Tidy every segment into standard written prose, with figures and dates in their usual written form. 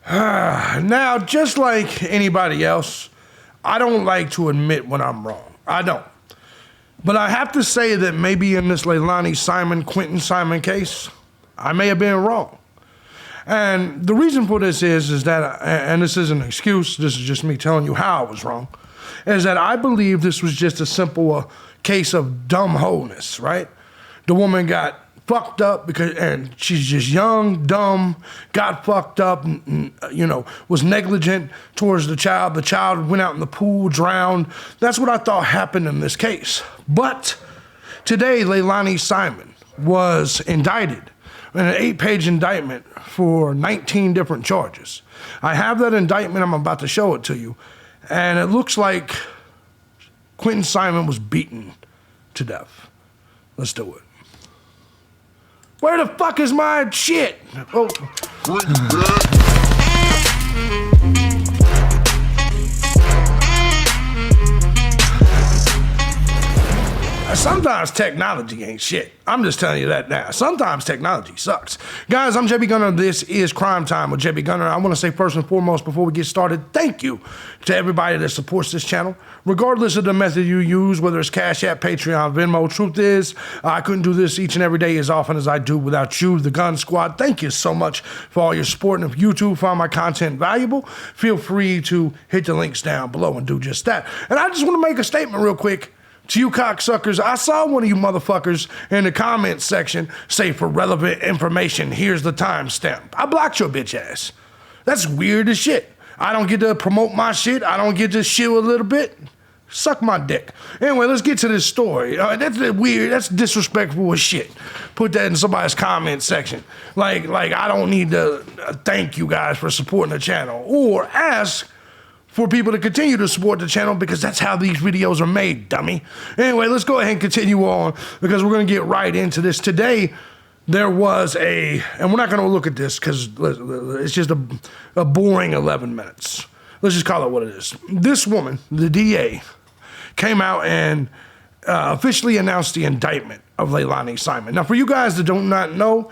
Now, just like anybody else, I don't like to admit when I'm wrong. I don't. But I have to say that maybe in this LeiLani Quinton Simon case, I may have been wrong. And the reason for this is that, and this isn't an excuse, this is just me telling you how I was wrong, is that I believe this was just a simple case of dumb wholeness, right? The woman got fucked up and she's just young, dumb, got fucked up, and, was negligent towards the child. The child went out in the pool, drowned. That's what I thought happened in this case. But today, LeiLani Simon was indicted in an 8-page indictment for 19 different charges. I have that indictment. I'm about to show it to you. And it looks like Quinton Simon was beaten to death. Let's do it. Where the fuck is my shit? Oh. Sometimes technology ain't shit. I'm just telling you that now. Sometimes technology sucks. Guys, I'm thejbgunner. This is Crime Time with thejbgunner. I want to say first and foremost before we get started, thank you to everybody that supports this channel. Regardless of the method you use, whether it's Cash App, Patreon, Venmo, truth is, I couldn't do this each and every day as often as I do without you, the Gun Squad. Thank you so much for all your support. And if you too find my content valuable, feel free to hit the links down below and do just that. And I just want to make a statement real quick. To you cocksuckers, I saw one of you motherfuckers in the comments section say for relevant information, here's the timestamp. I blocked your bitch ass. That's weird as shit. I don't get to promote my shit. I don't get to shill a little bit. Suck my dick. Anyway, let's get to this story. That's weird. That's disrespectful as shit. Put that in somebody's comment section. Like I don't need to thank you guys for supporting the channel or ask for people to continue to support the channel because that's how these videos are made, dummy. Anyway, let's go ahead and continue on because we're gonna get right into this. Today, there was and we're not gonna look at this because it's just a boring 11 minutes. Let's just call it what it is. This woman, the DA, came out and officially announced the indictment of LeiLani Simon. Now, for you guys that do not know,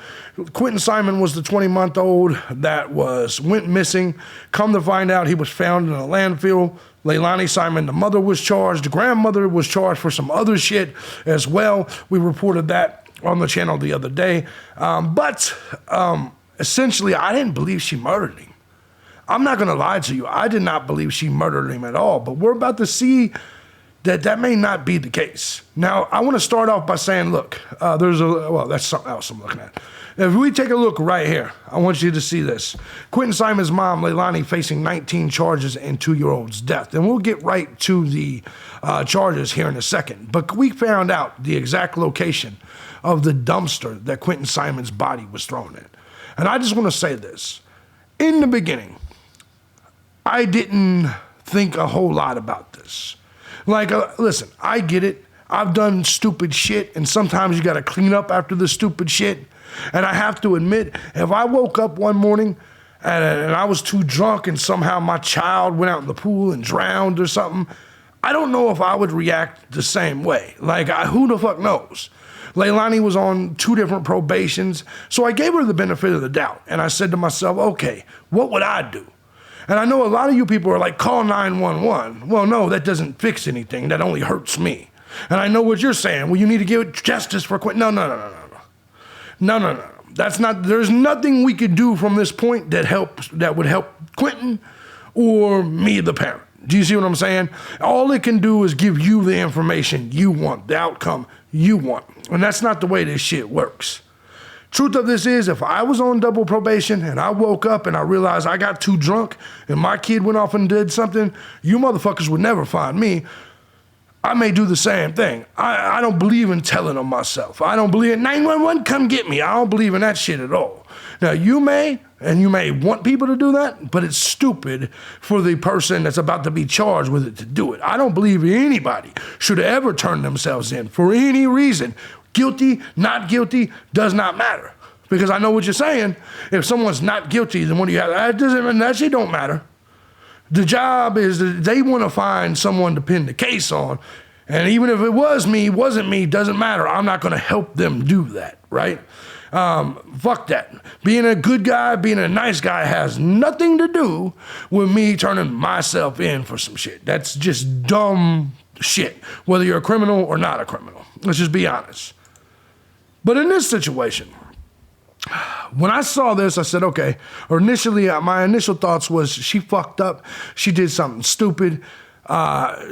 Quinton Simon was the 20-month-old that went missing. Come to find out, he was found in a landfill. LeiLani Simon, the mother was charged. The grandmother was charged for some other shit as well. We reported that on the channel the other day. But essentially, I didn't believe she murdered him. I'm not going to lie to you. I did not believe she murdered him at all. But we're about to see that may not be the case. Now, I want to start off by saying, look, that's something else I'm looking at. If we take a look right here, I want you to see this. Quinton Simon's mom, LeiLani, facing 19 charges and 2-year-old's death. And we'll get right to the charges here in a second. But we found out the exact location of the dumpster that Quinton Simon's body was thrown in. And I just want to say this. In the beginning, I didn't think a whole lot about this. Listen, I get it. I've done stupid shit, and sometimes you got to clean up after the stupid shit. And I have to admit, if I woke up one morning and I was too drunk and somehow my child went out in the pool and drowned or something, I don't know if I would react the same way. Who the fuck knows? LeiLani was on 2 different probations, so I gave her the benefit of the doubt. And I said to myself, okay, what would I do? And I know a lot of you people are like, call 911. Well, no, that doesn't fix anything. That only hurts me. And I know what you're saying. Well, you need to give justice for Quinton. No. That's not, there's nothing we could do from this point that would help Quinton or me, the parent. Do you see what I'm saying? All it can do is give you the information you want, the outcome you want. And that's not the way this shit works. Truth of this is, if I was on double probation and I woke up and I realized I got too drunk and my kid went off and did something, you motherfuckers would never find me. I may do the same thing. I don't believe in telling on myself. I don't believe in 911, come get me. I don't believe in that shit at all. Now, you may want people to do that, but it's stupid for the person that's about to be charged with it to do it. I don't believe anybody should ever turn themselves in for any reason. Guilty, not guilty, does not matter. Because I know what you're saying. If someone's not guilty, then what do you have? That shit don't matter. The job is that they want to find someone to pin the case on. And even if it was me, wasn't me, doesn't matter. I'm not going to help them do that, right? Fuck that. Being a good guy, being a nice guy has nothing to do with me turning myself in for some shit. That's just dumb shit, whether you're a criminal or not a criminal. Let's just be honest. But in this situation, when I saw this, I said, okay, or initially, my initial thoughts was she fucked up. She did something stupid.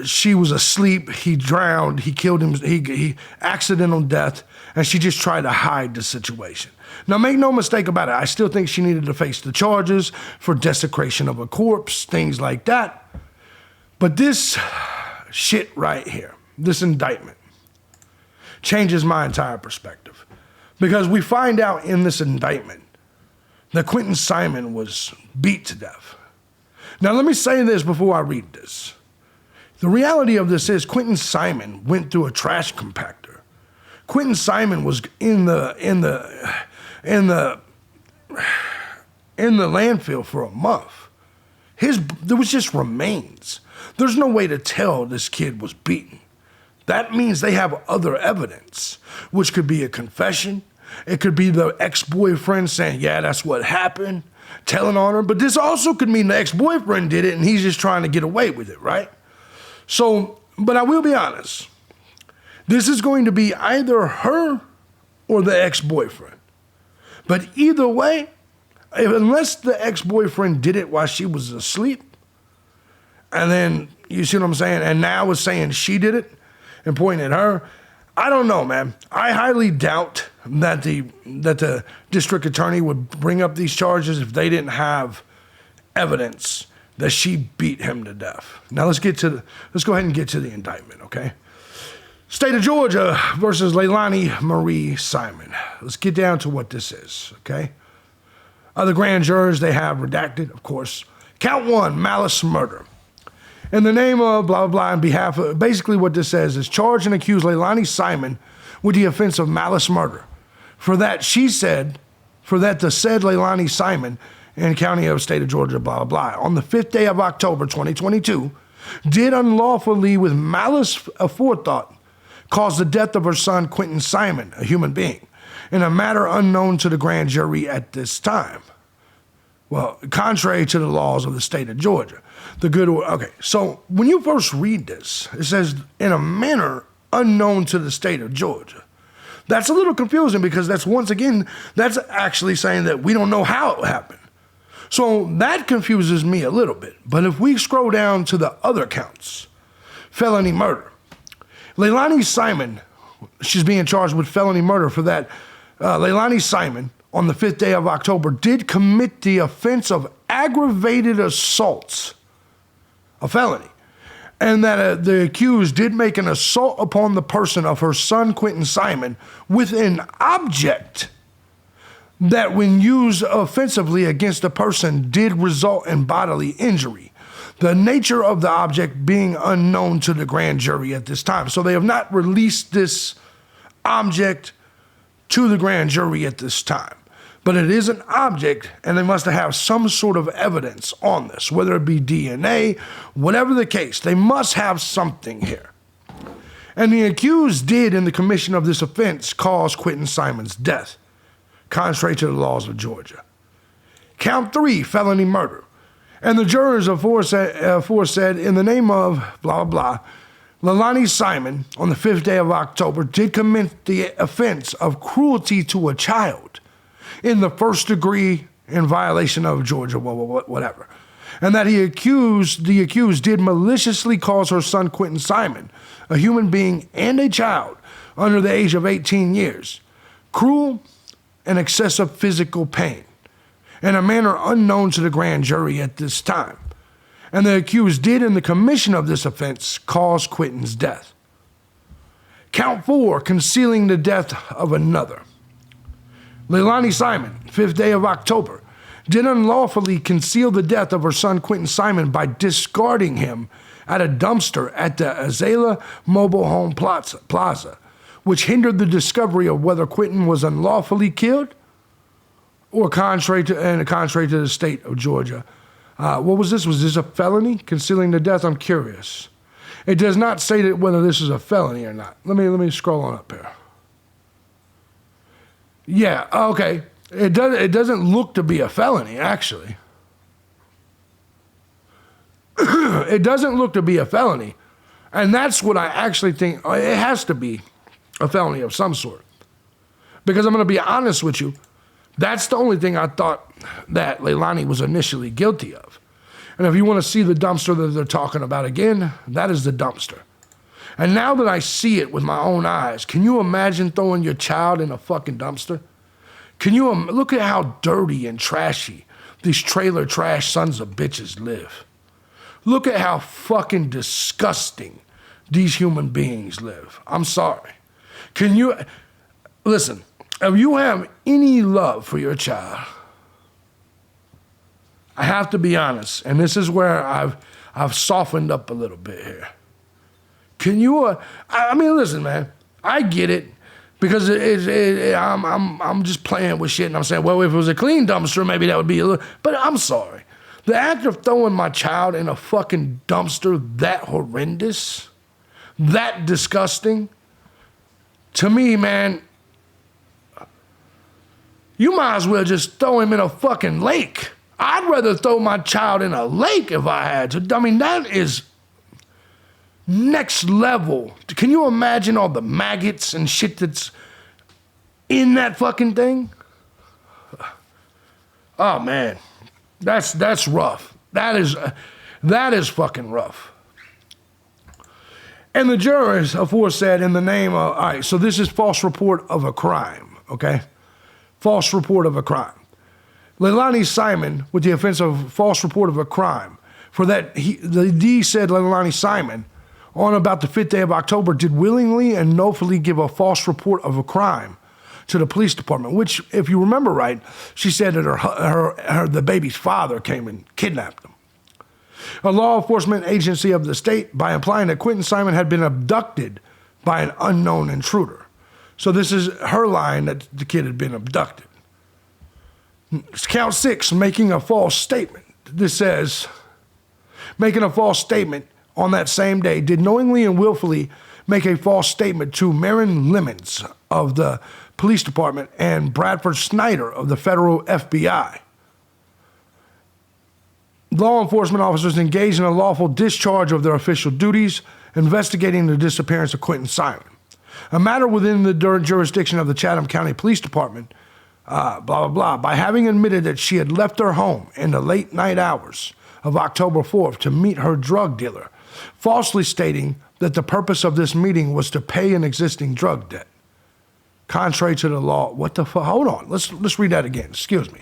She was asleep. He drowned. He killed him. He accidental death. And she just tried to hide the situation. Now, make no mistake about it. I still think she needed to face the charges for desecration of a corpse, things like that. But this shit right here, this indictment, changes my entire perspective. Because we find out in this indictment that Quinton Simon was beat to death. Now, let me say this before I read this. The reality of this is Quinton Simon went through a trash compactor. Quinton Simon was in the landfill for a month. There was just remains. There's no way to tell this kid was beaten. That means they have other evidence, which could be a confession. It could be the ex-boyfriend saying, yeah, that's what happened, telling on her. But this also could mean the ex-boyfriend did it and he's just trying to get away with it, right? So, but I will be honest. This is going to be either her or the ex-boyfriend. But either way, unless the ex-boyfriend did it while she was asleep, and then, you see what I'm saying, and now is saying she did it and pointing at her, I don't know, man. I highly doubt that the district attorney would bring up these charges if they didn't have evidence that she beat him to death. Now let's go ahead and get to the indictment, okay? State of Georgia versus LeiLani Marie Simon. Let's get down to what this is, okay? Other grand jurors, they have redacted, of course. Count 1, malice murder. In the name of blah, blah, blah, on behalf of, basically what this says is charge and accuse LeiLani Simon with the offense of malice murder. For that, the said LeiLani Simon in the county of state of Georgia, blah, blah, blah, on the 5th day of October, 2022, did unlawfully with malice aforethought caused the death of her son, Quinton Simon, a human being, in a matter unknown to the grand jury at this time. Well, contrary to the laws of the state of Georgia. Okay, so when you first read this, it says, in a manner unknown to the state of Georgia. That's a little confusing because that's actually saying that we don't know how it happened. So that confuses me a little bit. But if we scroll down to the other counts, felony murder. LeiLani Simon, she's being charged with felony murder for that. LeiLani Simon, on the 5th day of October, did commit the offense of aggravated assault, a felony, and that the accused did make an assault upon the person of her son, Quinton Simon, with an object that when used offensively against a person did result in bodily injury. The nature of the object being unknown to the grand jury at this time. So they have not released this object to the grand jury at this time. But it is an object, and they must have some sort of evidence on this, whether it be DNA, whatever the case. They must have something here. And the accused did, in the commission of this offense, cause Quinton Simon's death, contrary to the laws of Georgia. Count 3, felony murder. And the jurors aforesaid, in the name of blah, blah, blah, LeiLani Simon, on the 5th day of October, did commit the offense of cruelty to a child in the first degree in violation of Georgia, whatever. And that the accused did maliciously cause her son, Quinton Simon, a human being and a child under the age of 18 years, cruel and excessive physical pain, in a manner unknown to the grand jury at this time. And the accused did, in the commission of this offense, cause Quinton's death. Count 4, concealing the death of another. LeiLani Simon, 5th day of October, did unlawfully conceal the death of her son Quinton Simon by discarding him at a dumpster at the Azalea Mobile Home Plaza, which hindered the discovery of whether Quinton was unlawfully killed or contrary to the state of Georgia. What was this? Was this a felony? Concealing the death? I'm curious. It does not say that whether this is a felony or not. Let me scroll on up here. Yeah, okay. It doesn't look to be a felony, actually. It doesn't look to be a felony. And that's what I actually think. It has to be a felony of some sort. Because I'm going to be honest with you, that's the only thing I thought that LeiLani was initially guilty of. And if you want to see the dumpster that they're talking about again, that is the dumpster. And now that I see it with my own eyes, can you imagine throwing your child in a fucking dumpster? Can you look at how dirty and trashy these trailer trash sons of bitches live? Look at how fucking disgusting these human beings live. I'm sorry. Can you, listen, if you have any love for your child, I have to be honest, and this is where I've softened up a little bit here. Can you, I mean, listen, man, I get it, because I'm just playing with shit, and I'm saying, well, if it was a clean dumpster, maybe that would be a little, but I'm sorry. The act of throwing my child in a fucking dumpster that horrendous, that disgusting, to me, man, you might as well just throw him in a fucking lake. I'd rather throw my child in a lake if I had to. I mean, that is next level. Can you imagine all the maggots and shit that's in that fucking thing? Oh, man. That's rough. That is fucking rough. And the jurors, aforesaid, in the name of, all right, so this is false report of a crime, okay? False report of a crime. LeiLani Simon, with the offense of false report of a crime, for that, the D said LeiLani Simon, on about the 5th day of October, did willingly and knowingly give a false report of a crime to the police department, which, if you remember right, she said that the baby's father came and kidnapped him. A law enforcement agency of the state, by implying that Quinton Simon had been abducted by an unknown intruder. So this is her line that the kid had been abducted. Count 6, making a false statement. This says, making a false statement on that same day, did knowingly and willfully make a false statement to Marin Lemons of the police department and Bradford Snyder of the federal FBI. Law enforcement officers engaged in a lawful discharge of their official duties, investigating the disappearance of Quinton Simon. A matter within the jurisdiction of the Chatham County Police Department, blah, blah, blah, by having admitted that she had left her home in the late night hours of October 4th to meet her drug dealer, falsely stating that the purpose of this meeting was to pay an existing drug debt. Contrary to the law, what the fuck? Hold on, let's read that again, excuse me.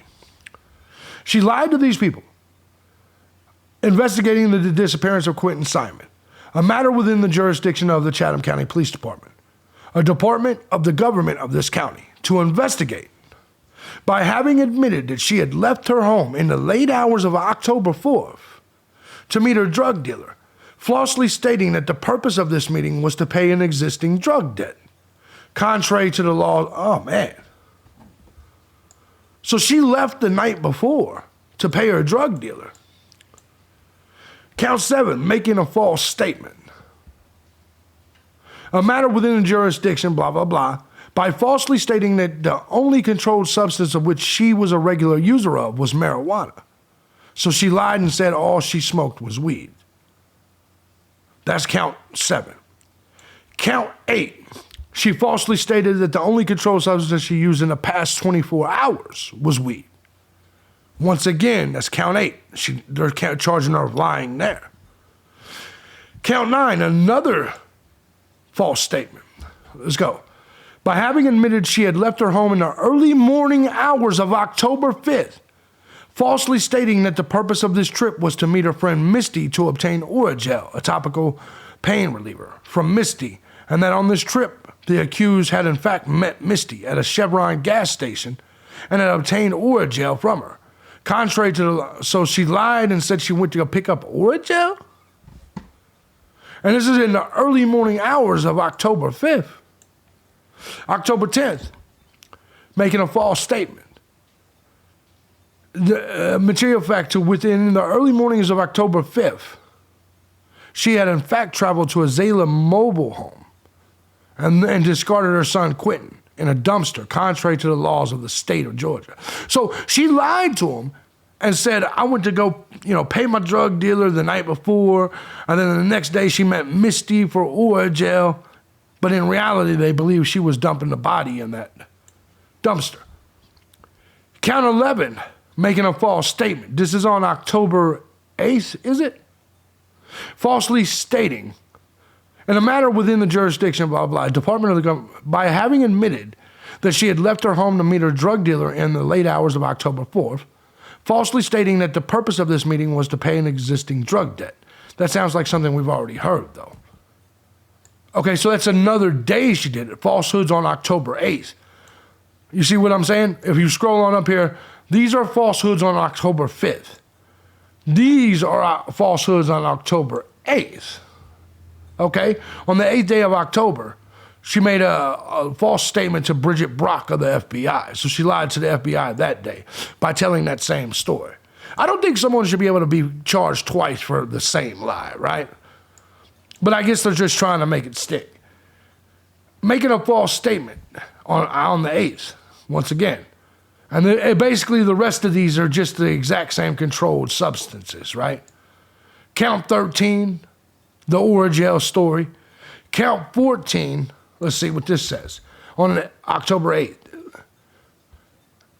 She lied to these people, investigating the disappearance of Quinton Simon, a matter within the jurisdiction of the Chatham County Police Department, a department of the government of this county, to investigate, by having admitted that she had left her home in the late hours of October 4th to meet her drug dealer, falsely stating that the purpose of this meeting was to pay an existing drug debt. Contrary to the law, oh man. So she left the night before to pay her drug dealer. Count 7, making a false statement. A matter within the jurisdiction, blah, blah, blah, by falsely stating that the only controlled substance of which she was a regular user of was marijuana. So she lied and said all she smoked was weed. That's count 7. Count 8. She falsely stated that the only controlled substance she used in the past 24 hours was weed. Once again, that's count 8. They're charging her of lying there. Count 9, another false statement. Let's go. By having admitted she had left her home in the early morning hours of October 5th, falsely stating that the purpose of this trip was to meet her friend Misty to obtain Oragel, a topical pain reliever, from Misty, and that on this trip, the accused had in fact met Misty at a Chevron gas station and had obtained Oragel from her. Contrary to the law, so she lied and said she went to go pick up Oragel? And this is in the early morning hours of October 5th. October 10th, making a false statement. The material fact to within the early mornings of October 5th, she had in fact traveled to a Zala mobile home and discarded her son Quinton in a dumpster, contrary to the laws of the state of Georgia. So she lied to him and said, I went to go, pay my drug dealer the night before, and then the next day she met Misty for oil gel. But in reality, they believe she was dumping the body in that dumpster. Count 11, making a false statement. This is on October 8th, is it? Falsely stating, in a matter within the jurisdiction, blah, blah, Department of the Government, by having admitted that she had left her home to meet her drug dealer in the late hours of October 4th, falsely stating that the purpose of this meeting was to pay an existing drug debt. That sounds like something we've already heard, though. Okay, so that's another day she did it. Falsehoods on October 8th. You see what I'm saying? If you scroll on up here, these are falsehoods on October 5th. These are falsehoods on October 8th. Okay? On the 8th day of October, she made a false statement to Bridget Brock of the FBI. So she lied to the FBI that day by telling that same story. I don't think someone should be able to be charged twice for the same lie, right? But I guess they're just trying to make it stick. Making a false statement on the 8th, once again. And basically the rest of these are just the exact same controlled substances, right? Count 13, the Oragel story. Count 14, let's see what this says, on October 8th.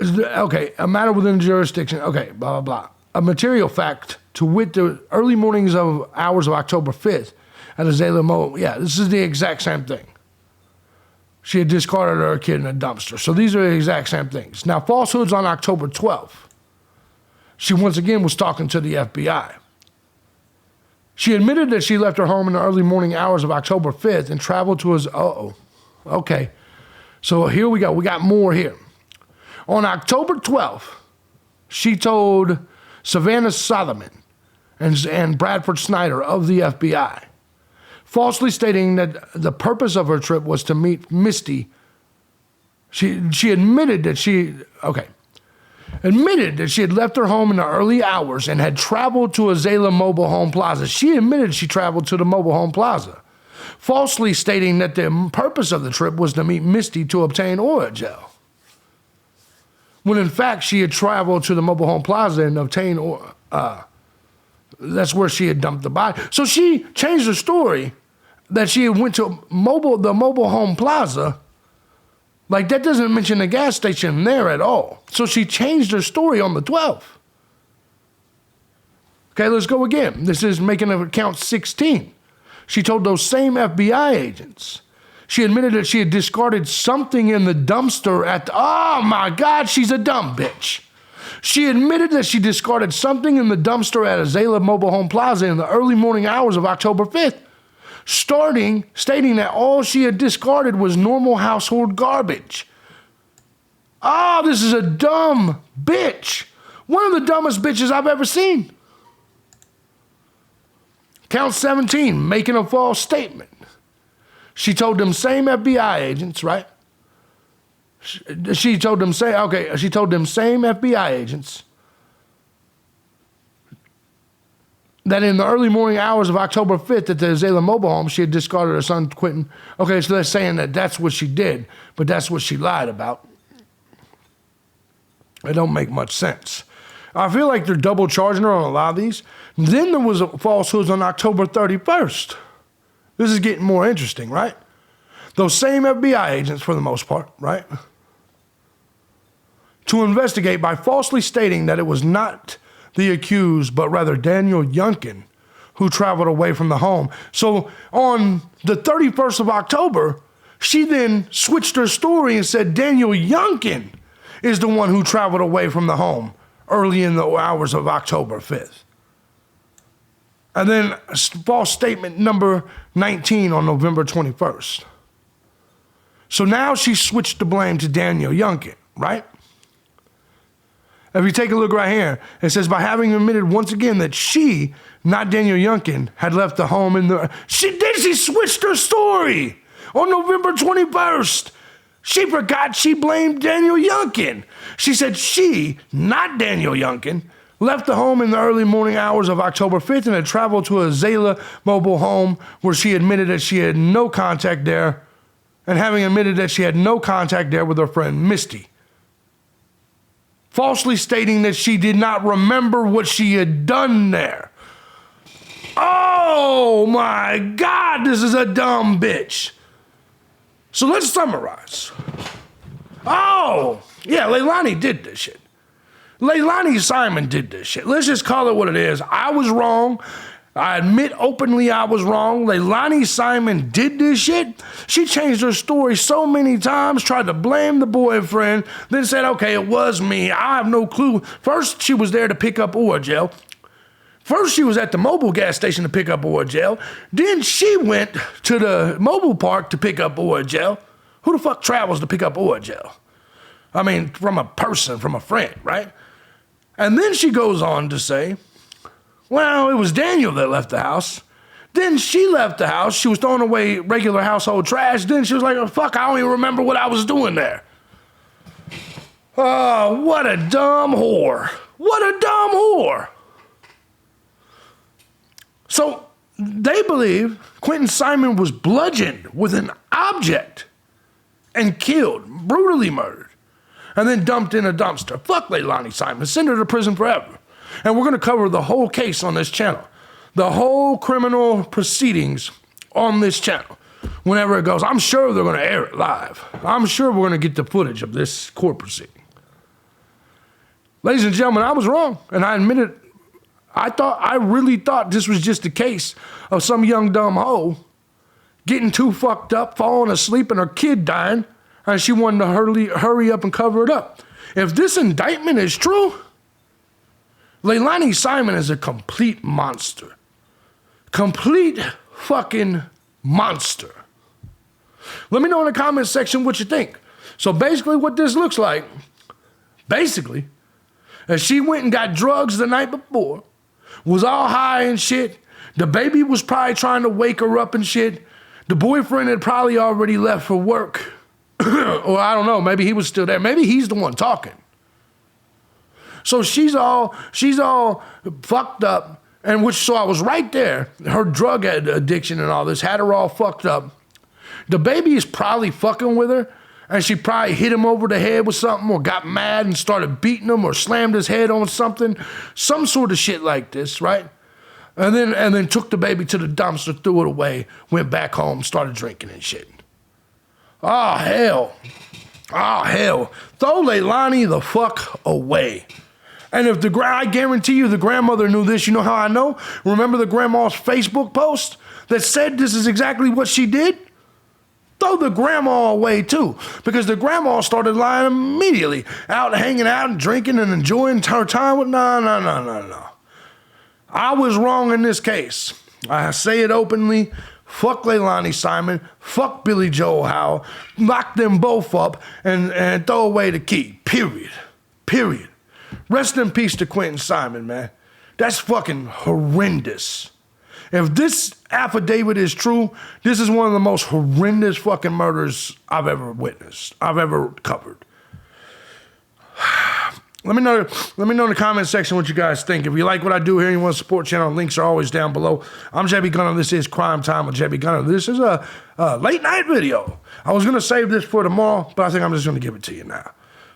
Okay, a matter within jurisdiction, okay, blah, blah, blah. A material fact to wit the early mornings of hours of October 5th at Azalea Mo. Yeah, this is the exact same thing. She had discarded her kid in a dumpster. So these are the exact same things. Now, falsehoods on October 12th. She once again was talking to the FBI. She admitted that she left her home in the early morning hours of October 5th and traveled to his, okay. So here we go. We got more here. On October 12th, she told Savannah Solomon and Bradford Snyder of the FBI, falsely stating that the purpose of her trip was to meet Misty. She admitted that she had left her home in the early hours and had traveled to Azalea Mobile Home Plaza. She admitted she traveled to the Mobile Home Plaza, falsely stating that the purpose of the trip was to meet Misty to obtain oil gel. When in fact she had traveled to the Mobile Home Plaza and obtained oil. That's where she had dumped the body. So she changed her story that she went to the Mobile Home Plaza. Like, that doesn't mention the gas station there at all. So she changed her story on the 12th. Okay, let's go again. This is making a count 16. She told those same FBI agents. She admitted that she had discarded something in the dumpster oh my God, she's a dumb bitch. She admitted that she discarded something in the dumpster at Azalea Mobile Home Plaza in the early morning hours of October 5th, stating that all she had discarded was normal household garbage. This is a dumb bitch. One of the dumbest bitches I've ever seen. Count 17, making a false statement. She told them same FBI agents, right? She told them same FBI agents that in the early morning hours of October 5th at the Azalea Mobile Home, she had discarded her son, Quinton. Okay, so they're saying that that's what she did, but that's what she lied about. It don't make much sense. I feel like they're double charging her on a lot of these. Then there was falsehoods on October 31st. This is getting more interesting, right? Those same FBI agents, for the most part, right? To investigate by falsely stating that it was not the accused, but rather Daniel Youngkin, who traveled away from the home. So on the 31st of October, she then switched her story and said Daniel Youngkin is the one who traveled away from the home early in the hours of October 5th. And then false statement number 19 on November 21st. So now she switched the blame to Daniel Youngkin, right? If you take a look right here, it says, by having admitted once again that she, not Daniel Youngkin, had left the home in the... She switched her story on November 21st. She forgot she blamed Daniel Youngkin. She said she, not Daniel Youngkin, left the home in the early morning hours of October 5th and had traveled to a Azalea Mobile Home where she admitted that she had no contact there and having admitted that she had no contact there with her friend Misty, falsely stating that she did not remember what she had done there. Oh my God, this is a dumb bitch. So let's summarize. Oh, yeah, LeiLani did this shit. LeiLani Simon did this shit. Let's just call it what it is. I was wrong. I admit openly I was wrong. LeiLani Simon did this shit. She changed her story so many times, tried to blame the boyfriend, then said, okay, it was me. I have no clue. First, she was there to pick up Orgel. First, she was at the mobile gas station to pick up Orgel. Then she went to the mobile park to pick up Orgel. Who the fuck travels to pick up Orgel? I mean, from a person, from a friend, right? And then she goes on to say, well, it was Daniel that left the house. Then she left the house. She was throwing away regular household trash. Then she was like, oh, fuck, I don't even remember what I was doing there. Oh, what a dumb whore. What a dumb whore. So they believe Quinton Simon was bludgeoned with an object and killed, brutally murdered, and then dumped in a dumpster. Fuck LeiLani Simon. Send her to prison forever. And we're going to cover the whole case on this channel. The whole criminal proceedings on this channel. Whenever it goes, I'm sure they're going to air it live. I'm sure we're going to get the footage of this court proceeding. Ladies and gentlemen, I was wrong. And I admit it. I really thought this was just a case of some young dumb hoe getting too fucked up, falling asleep, and her kid dying, and she wanted to hurry up and cover it up. If this indictment is true, LeiLani Simon is a complete monster. Complete fucking monster. Let me know in the comment section what you think. So basically what this looks like, is she went and got drugs the night before, was all high and shit. The baby was probably trying to wake her up and shit. The boyfriend had probably already left for work. Or I don't know, maybe he was still there. Maybe he's the one talking. So she's all fucked up. And so I was right there. Her drug addiction and all this had her all fucked up. The baby is probably fucking with her. And she probably hit him over the head with something, or got mad and started beating him, or slammed his head on something. Some sort of shit like this, right? And then took the baby to the dumpster, threw it away, went back home, started drinking and shit. Oh, hell. Oh, hell. Throw LeiLani the fuck away. And if I guarantee you the grandmother knew this, you know how I know? Remember the grandma's Facebook post that said this is exactly what she did? Throw the grandma away too, because the grandma started lying immediately, out hanging out and drinking and enjoying her time with, no. I was wrong in this case. I say it openly. Fuck LeiLani Simon. Fuck Billy Joel Howell. Lock them both up and throw away the key. Period. Rest in peace to Quinton Simon, man. That's fucking horrendous. If this affidavit is true, this is one of the most horrendous fucking murders I've ever witnessed, I've ever covered. Let me know in the comment section what you guys think. If you like what I do here and you want to support the channel, links are always down below. I'm JB This is Crime Time with JB This is a late night video. I was going to save this for tomorrow, but I think I'm just going to give it to you now.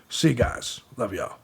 See you guys. Love y'all.